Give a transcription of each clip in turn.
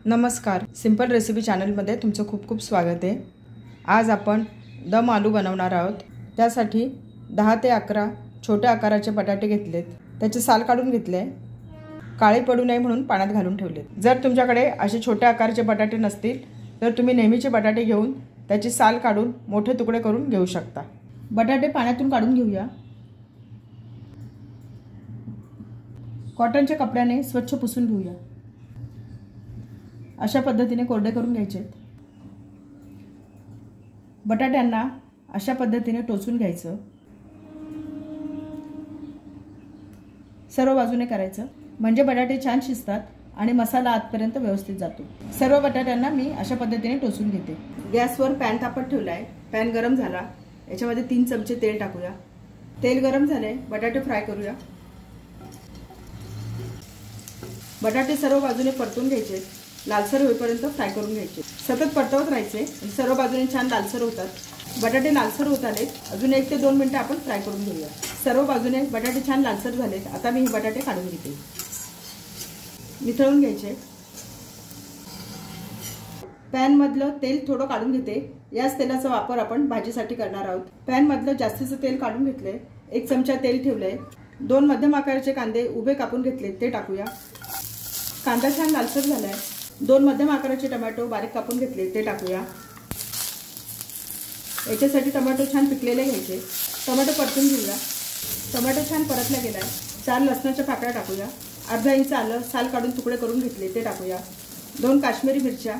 नमस्कार, simple recipe चॅनलमध्ये तुमचं खूप खूप स्वागत आहे। आज आपण दम आलू बनवणार आहोत। त्यासाठी 10 ते 11 छोट्या आकाराचे बटाटे घेतलेत, त्याचे साल काढून घेतले, काळे पडू नये म्हणून पाण्यात घालून ठेवले। जर तुमच्याकडे असे छोट्या आकाराचे बटाटे नसतील तर तुम्ही नेहमीचे बटाटे घेऊन त्याचे साल काढून मोठे तुकडे करून घेऊ शकता। बटाटे पाण्यातून काढून घेऊया। कॉटनच्या कपड्याने स्वच्छ पुसून घेऊया। अशा पद्धतीने कोरडे करून घ्यायचे। बटाट्यांना अशा पद्धतीने टोचून घ्यायचं। सर्व बाजूने करायचं म्हणजे बटाटे छान शिजतात आणि मसाला आतपर्यंत व्यवस्थित जातो। सर्व बटाट्यांना मी अशा पद्धतीने टोचून घेते। गॅसवर पॅन तापत ठेवलाय। पॅन गरम झाला, याच्यामध्ये 3 चमचे तेल टाकूया। तेल गरम झाले, बटाटे फ्राय करूया। बटाटे सर्व बाजूने परतून घ्यायचे, लालसर होईपर्यंत फ्राय करून घ्यायचे। सतत परतवत राहायचे, सर्व बाजूने छान लालसर होतात। बटाटे लालसर होत आले, अजून 1 ते 2 मिनिटे आपण फ्राय करून घेऊया। सर्व बाजूने बटाटे छान लालसर झालेत। आता मी हे बटाटे काढून घेते, निथळून घ्यायचे। पॅन मधलं तेल थोडं काढून घेते। याच तेलाचा वापर आपण भाजीसाठी करणार आहोत। पॅन मधलं जास्तीचं तेल काढून घेतले, 1 चमचा तेल ठेवले। 2 मध्यम आकाराचे कांदे उभे कापून घेतले, ते टाकूया। कांदा छान लालसर झालाय। 2 मध्यम आकाराचे टोमॅटो बारीक कापून घेतले, ते टाकूया। याच्यासाठी टोमॅटो छान पिकलेले घ्यायचे। टोमॅटो परतून घेऊया। टोमॅटो छान परतला गेलाय। 4 लसणाच्या पाकळ्या टाकूया। अर्धा इंच आलं साल काढून तुकडे करून घेतले, ते टाकूया। 2 काश्मीरी मिरच्या,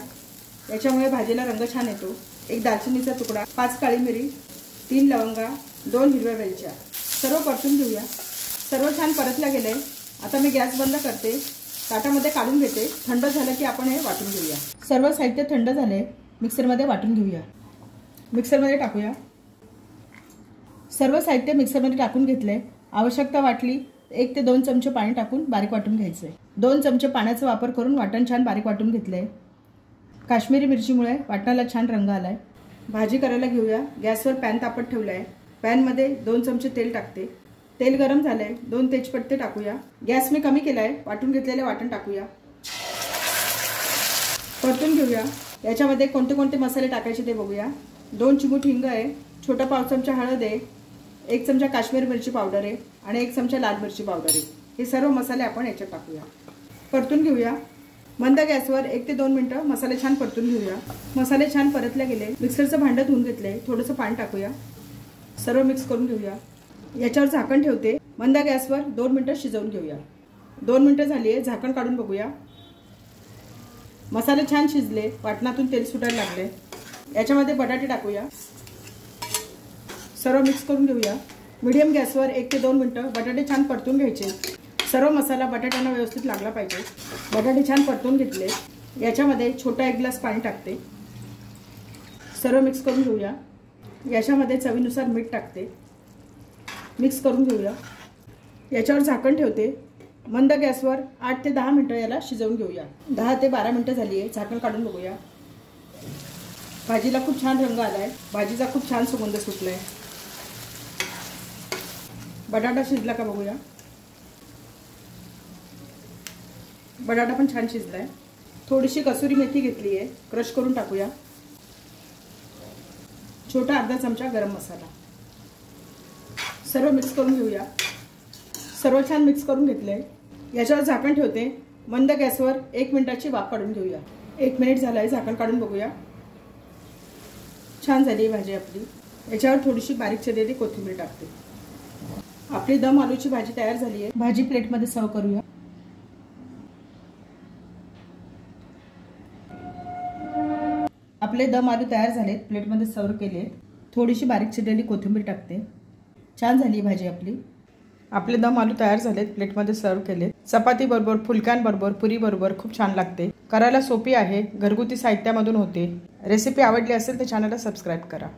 याच्यामुळे भाजीला रंग छान येतो। 1 दालचिनीचा तुकडा, 5 काळी मिरी, 3 लवंगा, 2 हिरव्या वेलच्या। सर्व परतून घेऊया। सर्व छान परतला गेले। आता मी गॅस बंद करते, ताटामध्ये काढून घेते। थंड झालं की आपण हे वाटून घेऊया। सर्व साहित्य थंड झाले, मिक्सरमध्ये वाटून घेऊया। मिक्सरमध्ये टाकूया। सर्व साहित्य मिक्सरमध्ये टाकून घेतले। आवश्यकता वाटली 1 ते 2 चमचे पाणी टाकून बारीक वाटून घ्यायचे। 2 चमचे पाण्याचा वापर करून वाटण छान बारीक वाटून घेतले। काश्मीरी मिरचीमुळे वाटणाला छान रंग आलाय। भाजी करायला घेऊया। गॅसवर पॅन तापत ठेवलाय। पॅनमध्ये 2 चमचे तेल टाकते। तेल गरम झाले, 2 तेजपत्ते टाकूया। गॅस मी कमी केलाय। वाटून घेतलेले वाटण टाकूया, परतून घेऊया। याच्यामध्ये कोणते कोणते मसाले टाकायचे ते बघूया। 2 चिमूट हिंग आहे, छोटा पाव चमचा हळद आहे, 1 चमचा काश्मीरी मिरची पावडर आहे आणि 1 चमचा लाल मिरची पावडर आहे। हे सर्व मसाले आपण याच्यात टाकूया, परतून घेऊया। मंद गॅसवर 1 ते 2 मिनिटं मसाले छान परतून घेऊया। मसाले छान परतले गेले, मिक्सरचं भांडं धुवून घेतले, थोडंसं पाणी टाकूया। सर्व मिक्स करून घेऊया। याच्यावर झाकण ठेवते। मंद गॅसवर 2 मिनिटं शिजवून घेऊया। 2 मिनिटं झाली आहे, झाकण काढून बघूया। मसाले छान शिजले, वाटणातून तेल सुटायला लागले। याच्यामध्ये बटाटे टाकूया। सर्व मिक्स करून घेऊया। मीडियम गॅसवर 1 ते 2 मिनिटं बटाटे छान परतून घ्यायचे। सर्व मसाला बटाट्यांना व्यवस्थित लागला पाहिजे। बटाटे छान परतून घेतले। याच्यामध्ये छोटा 1 ग्लास पाणी टाकते। सर्व मिक्स करून घेऊया। याच्यामध्ये चवीनुसार मीठ टाकते, मिक्स करून घेऊया। याच्यावर झाकण ठेवते। मंद गॅसवर 8 ते 10 मिनिटं याला शिजवून घेऊया। 10 ते 12 मिनिटं झाली आहे, झाकण काढून बघूया। भाजीला खूप छान रंग आलाय। भाजीचा खूप छान सुगंध सुटलाय। बटाटा शिजला का बघूया। बटाटा पण छान शिजलाय। थोडीशी कसुरी मेथी घेतली आहे, क्रश करून टाकूया। छोटा अर्धा चमचा गरम मसाला। सर्व मिक्स करून घेऊया। सर्व छान मिक्स करून घेतले। याच्यावर झाकण ठेवते। मंद गॅसवर 1 मिनिटाची वाफ काढून घेऊया। 1 मिनिट झालाय, झाकण काढून बघूया। छान झाली भाजी आपली। याच्यावर थोडीशी बारीक चिरलेली कोथिंबीर टाकते। आपली दम आलूची भाजी तयार झाली आहे। भाजी प्लेटमध्ये सर्व करूया। आपले दम आलू तयार झालेत, प्लेटमध्ये सर्व केले। थोडीशी बारीक चिरलेली कोथिंबीर टाकते। छान झाली भाजी आपली। आपले दम आलू तयार झालेत, प्लेटमध्ये सर्व केले। चपाती बरोबर, फुलक्यांबरोबर, पुरी बरोबर खूप छान लागते। करायला सोपी आहे, घरगुती साहित्यामधून होते। रेसिपी आवडली असेल तर चॅनलला सबस्क्राईब करा।